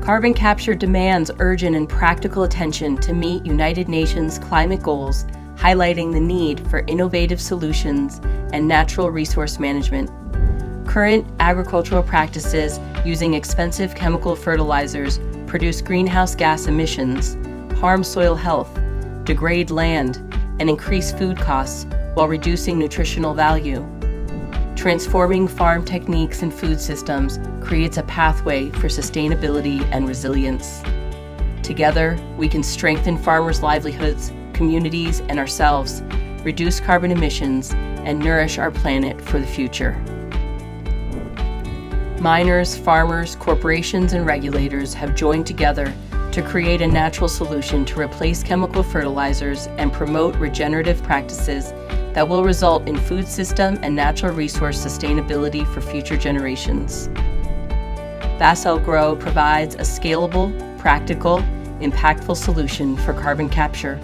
Carbon capture demands urgent and practical attention to meet United Nations climate goals, highlighting the need for innovative solutions and natural resource management. Current agricultural practices using expensive chemical fertilizers produce greenhouse gas emissions, harm soil health, degrade land, and increase food costs while reducing nutritional value. Transforming farm techniques and food systems creates a pathway for sustainability and resilience. Together, we can strengthen farmers' livelihoods, communities, and ourselves, reduce carbon emissions, and nourish our planet for the future. Miners, farmers, corporations, and regulators have joined together to create a natural solution to replace chemical fertilizers and promote regenerative practices that will result in food system and natural resource sustainability for future generations. BasalGro provides a scalable, practical, impactful solution for carbon capture.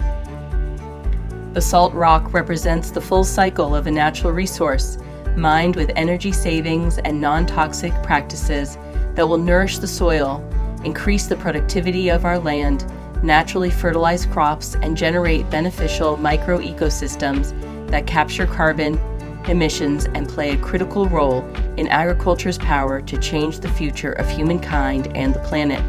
Basalt rock represents the full cycle of a natural resource, mined with energy savings and non-toxic practices that will nourish the soil, increase the productivity of our land, naturally fertilize crops, and generate beneficial micro-ecosystems that capture carbon emissions and play a critical role in agriculture's power to change the future of humankind and the planet.